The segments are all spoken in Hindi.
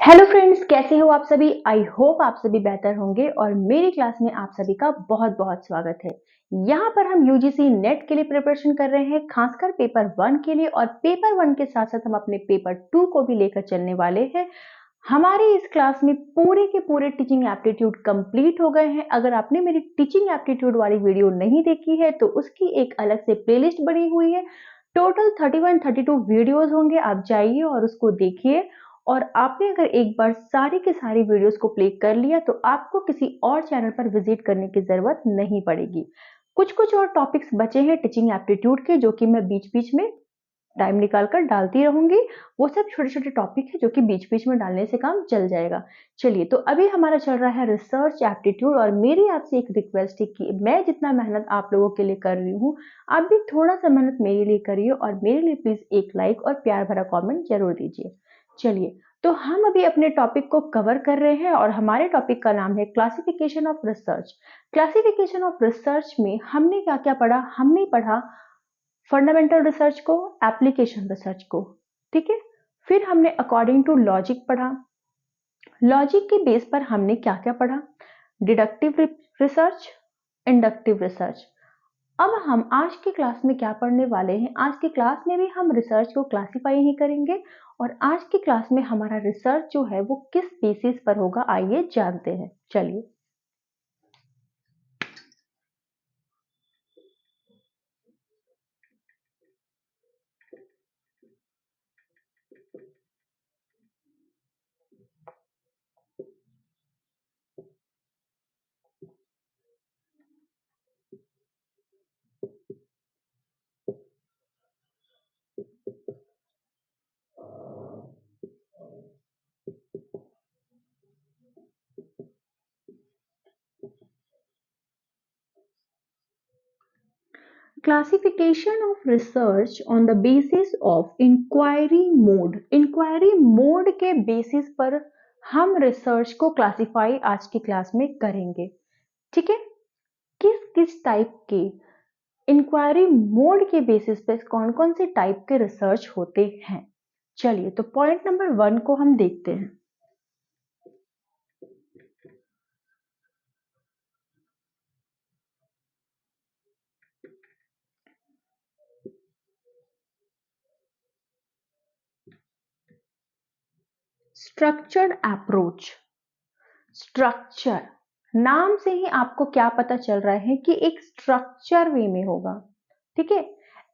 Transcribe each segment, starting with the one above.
हेलो फ्रेंड्स, कैसे हो आप सभी। आई होप आप सभी बेहतर होंगे और मेरी क्लास में आप सभी का बहुत बहुत स्वागत है। यहाँ पर हम यूजीसी नेट के लिए प्रिपरेशन कर रहे हैं, खासकर पेपर 1 के लिए, और पेपर 1 के साथ साथ हम अपने पेपर 2 को भी लेकर चलने वाले हैं। हमारी इस क्लास में पूरे के पूरे टीचिंग एप्टीट्यूड कंप्लीट हो गए हैं। अगर आपने मेरी टीचिंग एप्टीट्यूड वाली वीडियो नहीं देखी है तो उसकी एक अलग से प्लेलिस्ट बनी हुई है। टोटल 31-32 वीडियोस होंगे, आप जाइए और उसको देखिए। और आपने अगर एक बार सारी की सारी वीडियोस को प्ले कर लिया तो आपको किसी और चैनल पर विजिट करने की जरूरत नहीं पड़ेगी। कुछ कुछ और टॉपिक्स बचे हैं टीचिंग एप्टीट्यूड के, जो कि मैं बीच बीच में टाइम निकाल कर डालती रहूंगी। वो सब छोटे छोटे टॉपिक है जो कि बीच बीच में डालने से काम चल जाएगा। चलिए, तो अभी हमारा चल रहा है रिसर्च एप्टीट्यूड, और मेरी आपसे एक रिक्वेस्ट है कि मैं जितना मेहनत आप लोगों के लिए कर रही हूँ, आप भी थोड़ा सा मेहनत मेरे लिए करिए और मेरे लिए प्लीज एक लाइक और प्यार भरा कॉमेंट जरूर दीजिए। चलिए, तो हम अभी अपने टॉपिक को कवर कर रहे हैं और हमारे टॉपिक का नाम है classification of research. Classification of research में हमने क्या क्या पढ़ा? हमने पढ़ा फंडामेंटल रिसर्च को, एप्लीकेशन रिसर्च को, ठीक है। फिर हमने अकॉर्डिंग टू लॉजिक पढ़ा। लॉजिक के बेस पर हमने क्या क्या पढ़ा? Deductive research, inductive research. अब हम आज की क्लास में क्या पढ़ने वाले हैं? आज की क्लास में भी हम रिसर्च को क्लासिफाई ही करेंगे, और आज की क्लास में हमारा रिसर्च जो है वो किस बेसिस पर होगा, आइए जानते हैं। चलिए, classification of research on the basis of inquiry mode. Inquiry mode के बेसिस पर हम रिसर्च को क्लासिफाई आज की क्लास में करेंगे, ठीक है। किस किस टाइप के इंक्वायरी मोड के बेसिस पे कौन कौन से टाइप के रिसर्च होते हैं? चलिए, तो पॉइंट नंबर 1 को हम देखते हैं। Structured approach. स्ट्रक्चर, नाम से ही आपको क्या पता चल रहा है कि एक स्ट्रक्चर वे में होगा, ठीक है।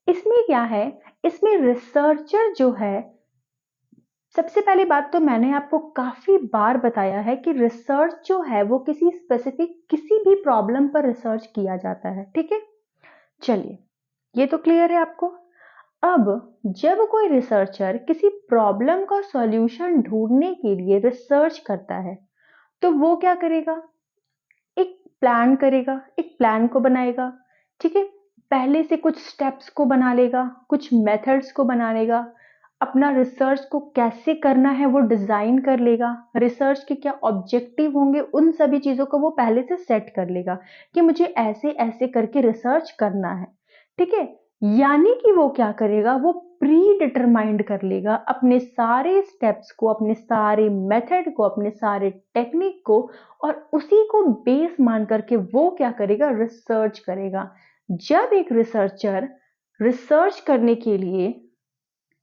इसमें क्या है? इसमें रिसर्चर जो है, सबसे पहली बात तो मैंने आपको काफी बार बताया है कि रिसर्च जो है वो किसी स्पेसिफिक किसी भी प्रॉब्लम पर रिसर्च किया जाता है, ठीक है। चलिए, ये तो क्लियर है आपको। अब जब कोई रिसर्चर किसी प्रॉब्लम का सॉल्यूशन ढूंढने के लिए रिसर्च करता है तो वो क्या करेगा? एक प्लान करेगा, एक प्लान को बनाएगा, ठीक है। पहले से कुछ स्टेप्स को बना लेगा, कुछ मेथड्स को बना लेगा, अपना रिसर्च को कैसे करना है वो डिजाइन कर लेगा, रिसर्च के क्या ऑब्जेक्टिव होंगे उन सभी चीजों को वो पहले से सेट कर लेगा कि मुझे ऐसे ऐसे करके रिसर्च करना है, ठीक है। यानी कि वो क्या करेगा? वो प्री डिटरमाइंड कर लेगा अपने सारे स्टेप्स को, अपने सारे मेथड को, अपने सारे टेक्निक को, और उसी को बेस मान करके वो क्या करेगा? रिसर्च करेगा। जब एक रिसर्चर रिसर्च करने के लिए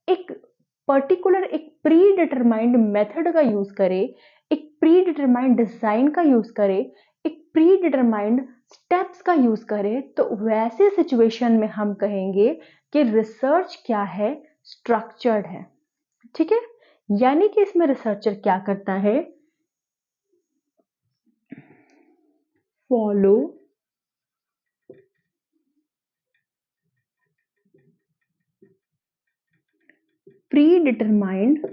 एक पर्टिकुलर एक प्री डिटरमाइंड मेथड का यूज करे, एक प्री डिटरमाइंड डिजाइन का यूज करे, एक प्री डिटरमाइंड स्टेप्स का यूज करे, तो वैसे सिचुएशन में हम कहेंगे कि रिसर्च क्या है? स्ट्रक्चर्ड है, ठीक है। यानी कि इसमें रिसर्चर क्या करता है? Follow pre determined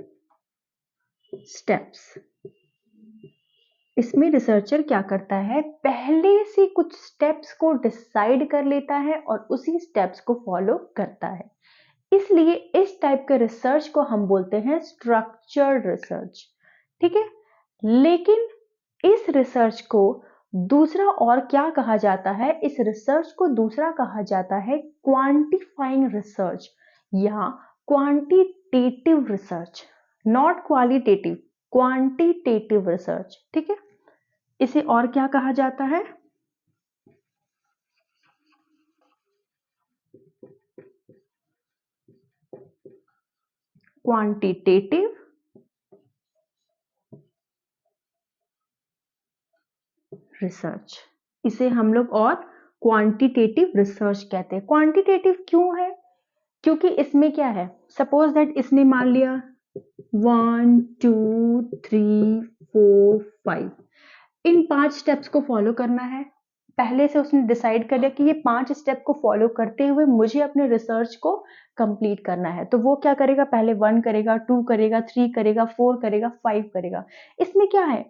steps. इसमें रिसर्चर क्या करता है? पहले से कुछ स्टेप्स को डिसाइड कर लेता है और उसी स्टेप्स को फॉलो करता है। इसलिए इस टाइप के रिसर्च को हम बोलते हैं स्ट्रक्चर्ड रिसर्च, ठीक है। लेकिन इस रिसर्च को दूसरा और क्या कहा जाता है? इस रिसर्च को दूसरा कहा जाता है क्वांटिफाइंग रिसर्च या quantitative research, not qualitative, quantitative research, ठीक है। इसे और क्या कहा जाता है? क्वांटिटेटिव रिसर्च, इसे हम लोग और क्वांटिटेटिव रिसर्च कहते हैं। क्वांटिटेटिव क्यों है? क्योंकि इसमें क्या है, सपोज दैट इसने मान लिया 1 2 3 4 5, इन 5 स्टेप्स को फॉलो करना है। पहले से उसने डिसाइड कर लिया कि ये 5 स्टेप को फॉलो करते हुए मुझे अपने रिसर्च को कंप्लीट करना है। तो वो क्या करेगा, पहले 1 करेगा, 2 करेगा, 3 करेगा, 4 करेगा, 5 करेगा। इसमें क्या है,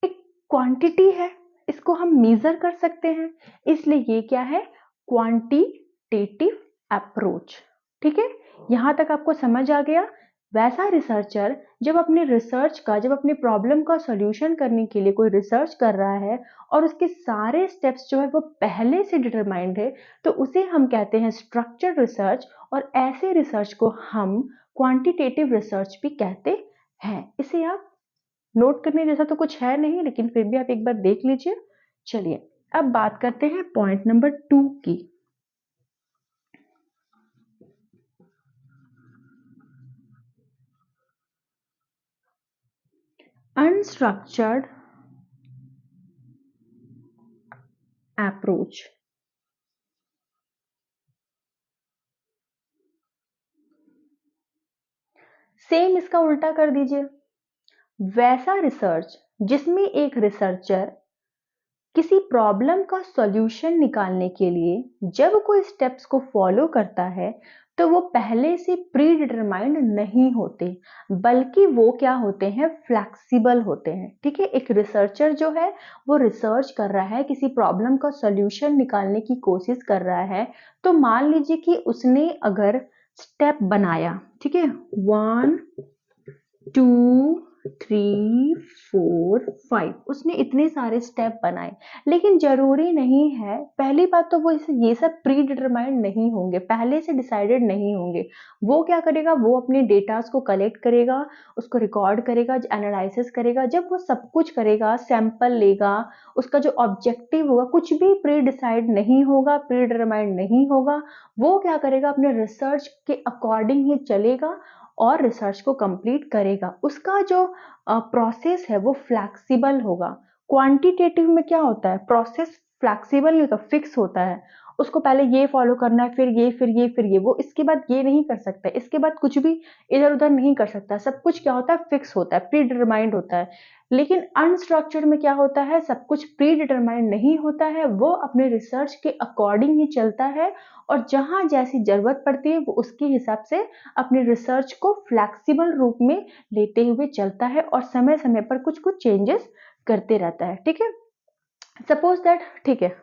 एक क्वांटिटी है, इसको हम मेजर कर सकते हैं, इसलिए ये क्या है, क्वांटिटेटिव अप्रोच, ठीक है। यहां तक आपको समझ आ गया? वैसा रिसर्चर जब अपने प्रॉब्लम का सॉल्यूशन करने के लिए कोई रिसर्च कर रहा है और उसके सारे स्टेप्स जो है वो पहले से डिटरमाइंड है, तो उसे हम कहते हैं स्ट्रक्चर्ड रिसर्च, और ऐसे रिसर्च को हम क्वांटिटेटिव रिसर्च भी कहते हैं। इसे आप नोट करने जैसा तो कुछ है नहीं, लेकिन फिर भी आप एक बार देख लीजिए। चलिए अब बात करते हैं पॉइंट नंबर 2 की। Unstructured approach. सेम इसका उल्टा कर दीजिए। वैसा रिसर्च जिसमें एक रिसर्चर किसी प्रॉब्लम का सॉल्यूशन निकालने के लिए जब कोई स्टेप्स को फॉलो करता है, तो वो पहले से प्री डिटरमाइंड नहीं होते, बल्कि वो क्या होते हैं, फ्लेक्सिबल होते हैं, ठीक है। एक रिसर्चर जो है वो रिसर्च कर रहा है, किसी प्रॉब्लम का सॉल्यूशन निकालने की कोशिश कर रहा है। तो मान लीजिए कि उसने अगर स्टेप बनाया, ठीक है, 1 2 3 4 5, उसने इतने सारे स्टेप बनाए, लेकिन जरूरी नहीं है, पहली बात तो वो ये सब प्री डिटरमाइंड नहीं होंगे, पहले से डिसाइडेड नहीं होंगे। वो क्या करेगा, वो अपने डेटास को कलेक्ट करेगा, उसको रिकॉर्ड करेगा, एनालिसिस करेगा। जब वो सब कुछ करेगा, सैंपल लेगा, उसका जो ऑब्जेक्टिव होगा कुछ भी प्री डिसाइड नहीं होगा, प्री डिटरमाइंड नहीं होगा। वो क्या करेगा, अपने रिसर्च के अकॉर्डिंग ही चलेगा और रिसर्च को कंप्लीट करेगा। उसका जो प्रोसेस है वो फ्लेक्सिबल होगा। क्वांटिटेटिव में क्या होता है, प्रोसेस फ्लेक्सिबल नहीं होता, फिक्स होता है। उसको पहले ये फॉलो करना है, फिर ये, फिर ये, फिर ये, वो इसके बाद ये नहीं कर सकता, इसके बाद कुछ भी इधर उधर नहीं कर सकता। सब कुछ क्या होता है, फिक्स होता है, प्री डिटरमाइंड होता है। लेकिन अनस्ट्रक्चर्ड में क्या होता है, सब कुछ प्री डिटरमाइंड नहीं होता है, वो अपने रिसर्च के अकॉर्डिंग ही चलता है, और जहां जैसी जरूरत पड़ती है वो उसके हिसाब से अपने रिसर्च को फ्लेक्सिबल रूप में लेते हुए चलता है, और समय समय पर कुछ कुछ चेंजेस करते रहता है, ठीक है। सपोज दैट, ठीक है,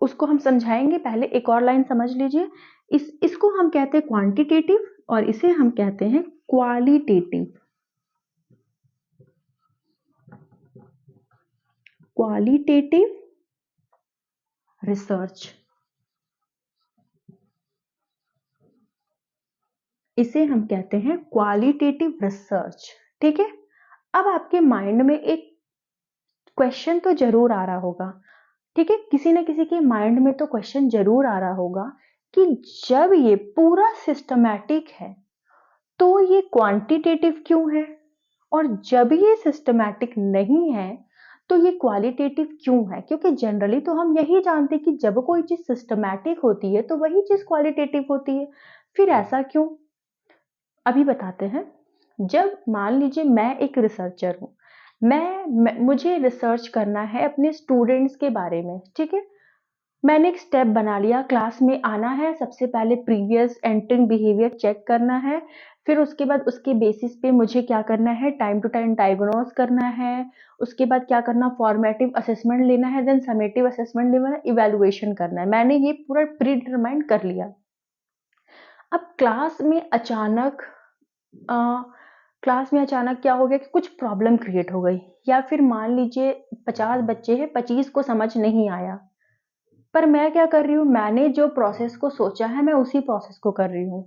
उसको हम समझाएंगे। पहले एक और लाइन समझ लीजिए। इसको हम कहते हैं क्वांटिटेटिव और इसे हम कहते हैं क्वालिटेटिव। क्वालिटेटिव रिसर्च, इसे हम कहते हैं क्वालिटेटिव रिसर्च, ठीक है। अब आपके माइंड में एक क्वेश्चन तो जरूर आ रहा होगा, ठीक है, किसी ना किसी के माइंड में तो क्वेश्चन जरूर आ रहा होगा कि जब ये पूरा सिस्टमैटिक है तो ये क्वांटिटेटिव क्यों है, और जब ये सिस्टमैटिक नहीं है तो ये क्वालिटेटिव क्यों है। क्योंकि जनरली तो हम यही जानते हैं कि जब कोई चीज सिस्टमैटिक होती है तो वही चीज क्वालिटेटिव होती है। फिर ऐसा क्यों, अभी बताते हैं। जब मान लीजिए मैं एक रिसर्चर हूँ, मुझे रिसर्च करना है अपने स्टूडेंट्स के बारे में, ठीक है। मैंने एक स्टेप बना लिया, क्लास में आना है, सबसे पहले प्रीवियस एंटरिंग बिहेवियर चेक करना है, फिर उसके बाद उसके बेसिस पे मुझे क्या करना है, टाइम टू टाइम डायग्नोज करना है, उसके बाद क्या करना, फॉर्मेटिव असेसमेंट लेना है, देन समेटिव असेसमेंट लेना है, इवेलुएशन करना है। मैंने ये पूरा प्री डिटरमाइन कर लिया। अब क्लास में अचानक क्या हो गया कि कुछ प्रॉब्लम क्रिएट हो गई, या फिर मान लीजिए 50 बच्चे हैं, 25 को समझ नहीं आया। पर मैं क्या कर रही हूँ, मैंने जो प्रोसेस को सोचा है मैं उसी प्रोसेस को कर रही हूँ।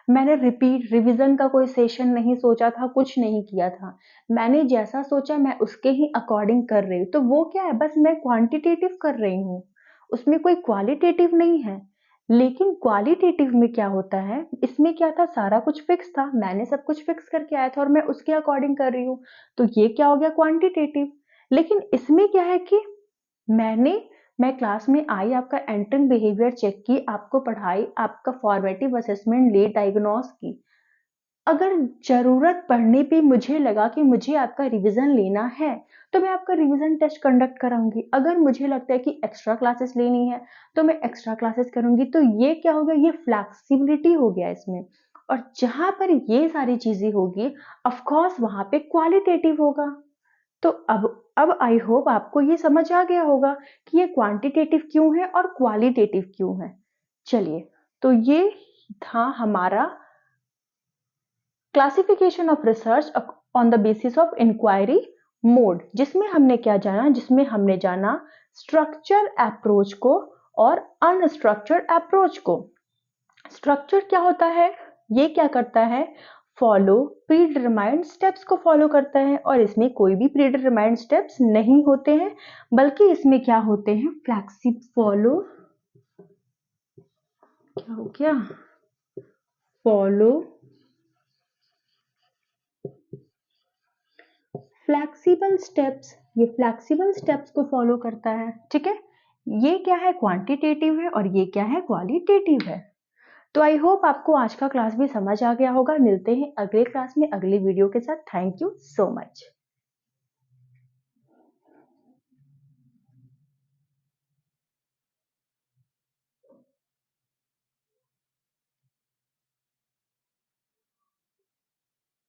मैंने रिपीट रिवीजन का कोई सेशन नहीं सोचा था, कुछ नहीं किया था। मैंने जैसा सोचा मैं उसके ही अकॉर्डिंग कर रही हूँ। तो वो क्या है, बस मैं क्वांटिटेटिव कर रही हूँ, उसमें कोई क्वालिटेटिव नहीं है। लेकिन क्वालिटेटिव में क्या होता है, इसमें क्या था, सारा कुछ फिक्स था, मैंने सब कुछ फिक्स करके आया था और मैं उसके अकॉर्डिंग कर रही हूँ। तो ये क्या हो गया, क्वांटिटेटिव। लेकिन इसमें क्या है कि मैं क्लास में आई, आपका एंटरिंग बिहेवियर चेक की, आपको पढ़ाई, आपका फॉर्मेटिव असेसमेंट ली, डायग्नोस की। अगर जरूरत पड़ने पे मुझे लगा कि मुझे आपका रिवीजन लेना है, तो मैं आपका रिवीजन टेस्ट कंडक्ट कराऊंगी। अगर मुझे लगता है कि एक्स्ट्रा क्लासेस लेनी है, तो मैं एक्स्ट्रा क्लासेस करूंगी। तो ये क्या हो गया, ये फ्लेक्सिबिलिटी हो गया इसमें। और जहां पर ये सारी चीजें होगी, ऑफ कोर्स वहां पे क्वालिटेटिव होगा। तो अब आई होप आपको ये समझ आ गया होगा कि ये क्वांटिटेटिव क्यों है और क्वालिटेटिव क्यों है। चलिए, तो ये था हमारा classification of research on the basis of inquiry mode, जिसमें हमने क्या जाना, जिसमें हमने जाना स्ट्रक्चर अप्रोच को और अनस्ट्रक्चर्ड अप्रोच को। स्ट्रक्चर क्या होता है, ये क्या करता है, फॉलो प्री डिटरमाइंड स्टेप्स को फॉलो करता है, और इसमें कोई भी प्री डिटरमाइंड स्टेप्स नहीं होते हैं, बल्कि इसमें क्या होते हैं, फ्लैक्सिब फॉलो, क्या हो गया, फॉलो फ्लेक्सिबल स्टेप्स, ये फ्लेक्सिबल स्टेप्स को फॉलो करता है। ठीक है, ये क्या है, क्वांटिटेटिव है, और ये क्या है, क्वालिटेटिव है। तो आई होप आपको आज का क्लास भी समझ आ गया होगा। मिलते हैं अगले क्लास में अगले वीडियो के साथ। Thank you so much.